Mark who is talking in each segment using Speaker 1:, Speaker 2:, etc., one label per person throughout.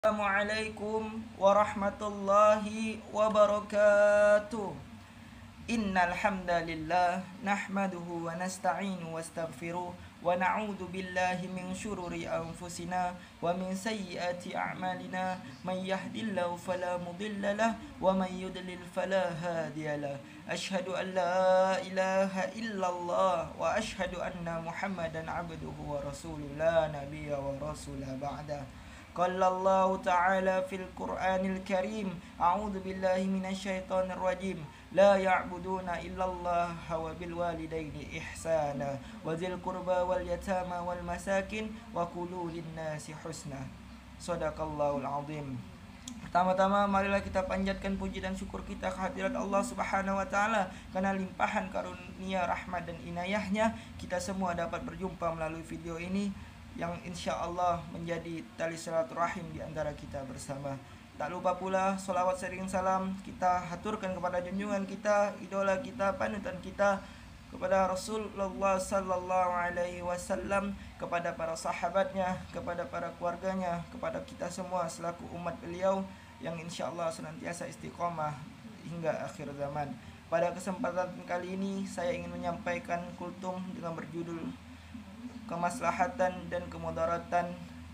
Speaker 1: Assalamualaikum warahmatullahi wabarakatuh. Innal hamdalillah nahmaduhu wa nasta'inu wastaghfiruh wa na'udzu billahi min syururi anfusina wa min sayyiati a'malina may yahdihillahu fala mudhillalah wa may yudlil fala hadiyalah. Asyhadu an la ilaha illallah wa asyhadu anna Muhammadan abduhu wa rasuluh la nabiyya wa rasula ba'da. قال الله تعالى في القرآن الكريم أعوذ بالله من الشيطان الرجيم لا يعبدون إلا الله وبالوالدين إحسانا وذي القربى واليتامى والمساكين وقولوا للناس حسنا صدق الله العظيم. Pertama-tama marilah kita panjatkan puji dan syukur kita kehadirat Allah Subhanahu wa taala karena limpahan karunia rahmat dan inayahnya kita semua dapat berjumpa melalui video ini yang insya Allah menjadi tali silaturahim di antara kita bersama. Tak lupa pula solawat sering salam kita haturkan kepada junjungan kita, idola kita, panutan kita, kepada Rasulullah sallallahu alaihi wasallam, kepada para sahabatnya, kepada para keluarganya, kepada kita semua selaku umat beliau yang insya Allah senantiasa istiqomah hingga akhir zaman. Pada kesempatan kali ini saya ingin menyampaikan kultum dengan berjudul kemaslahatan dan kemudaratan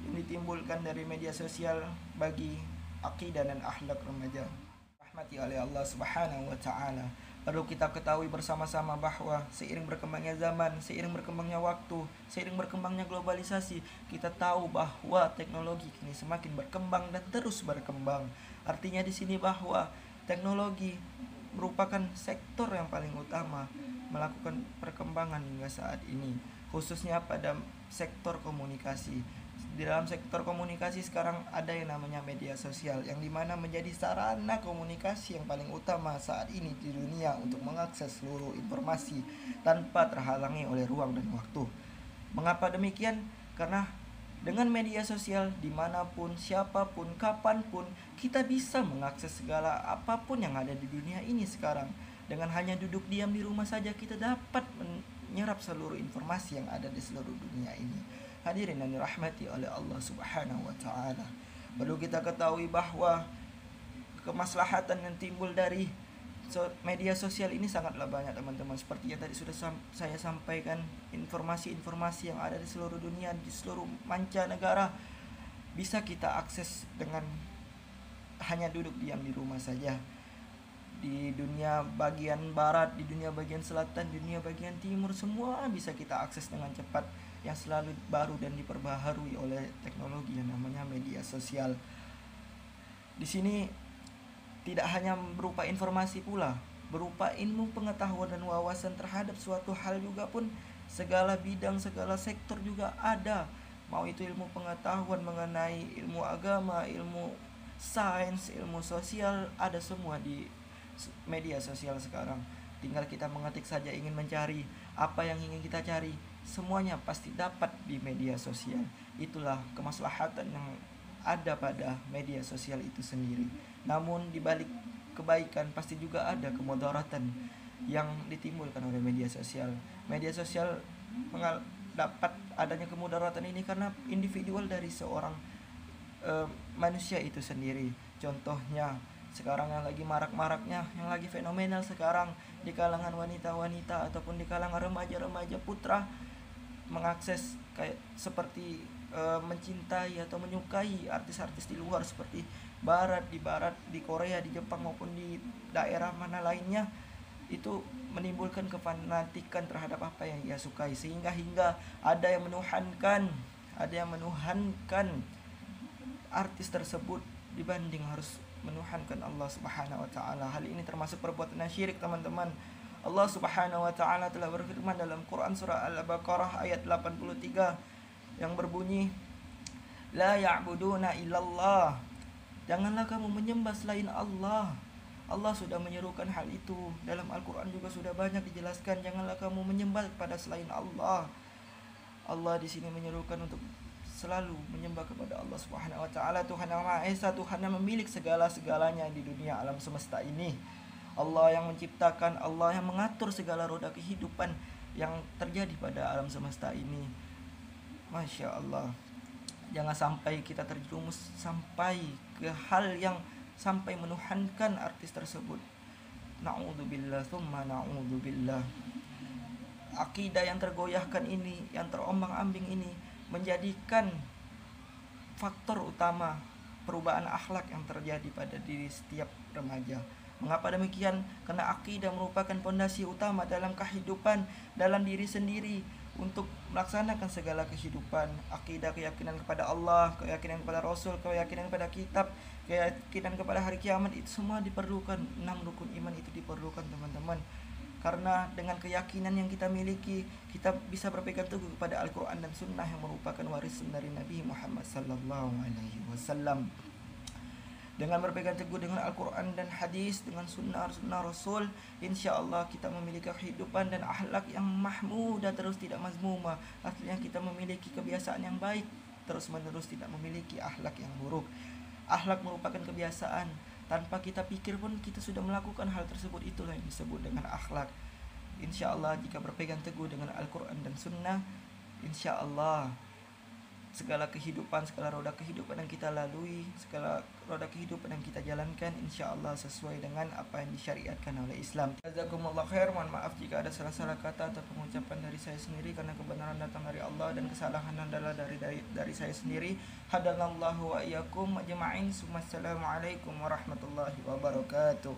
Speaker 1: yang ditimbulkan dari media sosial bagi akidah dan akhlak remaja. Rahmati oleh Allah Subhanahu wa taala. Perlu kita ketahui bersama-sama bahwa seiring berkembangnya zaman, seiring berkembangnya waktu, seiring berkembangnya globalisasi, kita tahu bahwa teknologi kini semakin berkembang dan terus berkembang. Artinya di sini bahwa teknologi merupakan sektor yang paling utama melakukan perkembangan hingga saat ini, khususnya pada sektor komunikasi. Di dalam sektor komunikasi sekarang ada yang namanya media sosial, yang dimana menjadi sarana komunikasi yang paling utama saat ini di dunia untuk mengakses seluruh informasi tanpa terhalangi oleh ruang dan waktu. Mengapa demikian? Karena dengan media sosial dimanapun, siapapun, kapanpun kita bisa mengakses segala apapun yang ada di dunia ini sekarang. Dengan hanya duduk diam di rumah saja kita dapat menyerap seluruh informasi yang ada di seluruh dunia ini. Hadirin yang dirahmati oleh Allah Subhanahu wa taala. Perlu kita ketahui bahwa kemaslahatan yang timbul dari media sosial ini sangatlah banyak teman-teman. Seperti yang tadi sudah saya sampaikan, informasi-informasi yang ada di seluruh dunia, di seluruh mancanegara bisa kita akses dengan hanya duduk diam di rumah saja. Di dunia bagian barat, di dunia bagian selatan, di dunia bagian timur, semua bisa kita akses dengan cepat, yang selalu baru dan diperbaharui oleh teknologi yang namanya media sosial. Di sini tidak hanya berupa informasi pula, berupa ilmu pengetahuan dan wawasan terhadap suatu hal juga pun, segala bidang, segala sektor juga ada. Mau itu ilmu pengetahuan mengenai ilmu agama, ilmu sains, ilmu sosial, ada semua di media sosial sekarang. Tinggal kita mengetik saja ingin mencari apa yang ingin kita cari, semuanya pasti dapat di media sosial. Itulah kemaslahatan yang ada pada media sosial itu sendiri. Namun di balik kebaikan pasti juga ada kemudaratan yang ditimbulkan oleh media sosial. Media sosial dapat adanya kemudaratan ini karena individual dari seorang manusia itu sendiri. Contohnya sekarang yang lagi marak-maraknya, yang lagi fenomenal sekarang di kalangan wanita-wanita ataupun di kalangan remaja-remaja putra, mengakses kayak seperti mencintai atau menyukai artis-artis di luar seperti barat, di Korea, di Jepang maupun di daerah mana lainnya, itu menimbulkan kefanatikan terhadap apa yang ia sukai, sehingga ada yang menuhankan artis tersebut dibanding harus menuhankan Allah Subhanahu wa taala. Hal ini termasuk perbuatan syirik, teman-teman. Allah Subhanahu wa taala telah berfirman dalam Quran surah Al-Baqarah ayat 83 yang berbunyi, la ya'buduna illallah. Janganlah kamu menyembah selain Allah. Allah sudah menyerukan hal itu. Dalam Al-Quran juga sudah banyak dijelaskan, janganlah kamu menyembah kepada selain Allah. Allah di sini menyerukan untuk selalu menyembah kepada Allah Subhanahu wa taala, Tuhan yang Maha Esa, Tuhan yang memiliki segala-segalanya di dunia alam semesta ini. Allah yang menciptakan, Allah yang mengatur segala roda kehidupan yang terjadi pada alam semesta ini. Masya Allah. Jangan sampai kita terjerumus sampai ke hal yang sampai menuhankan artis tersebut. Na'udzubillah, tsumma na'udzubillah. Akidah yang tergoyahkan ini, yang terombang-ambing ini, menjadikan faktor utama perubahan akhlak yang terjadi pada diri setiap remaja. Mengapa demikian? Karena akidah merupakan pondasi utama dalam kehidupan, dalam diri sendiri untuk melaksanakan segala kehidupan. Akidah, keyakinan kepada Allah, keyakinan kepada Rasul, keyakinan kepada kitab, keyakinan kepada hari kiamat, itu semua diperlukan. 6 rukun iman itu diperlukan, teman-teman. Karena dengan keyakinan yang kita miliki, kita bisa berpegang teguh kepada Al-Quran dan Sunnah yang merupakan warisan dari Nabi Muhammad SAW. Dengan berpegang teguh dengan Al-Quran dan hadis, dengan sunnah Rasul, insya Allah kita memiliki kehidupan dan akhlak yang mahmudah, terus tidak mazmumah. Artinya kita memiliki kebiasaan yang baik, terus menerus tidak memiliki akhlak yang buruk. Akhlak merupakan kebiasaan, tanpa kita pikir pun kita sudah melakukan hal tersebut. Itulah yang disebut dengan akhlak. Insya Allah jika berpegang teguh dengan Al-Quran dan Sunnah, insya Allah segala kehidupan, segala roda kehidupan yang kita lalui, segala roda kehidupan yang kita jalankan, insya Allah sesuai dengan apa yang disyariatkan oleh Islam. Jazakumullah khair. Mohon maaf jika ada salah-salah kata atau pengucapan dari saya sendiri, karena kebenaran datang dari Allah dan kesalahan adalah dari saya sendiri. Hadanallahu wa iyyakum ajma'in. Assalamualaikum warahmatullahi wabarakatuh.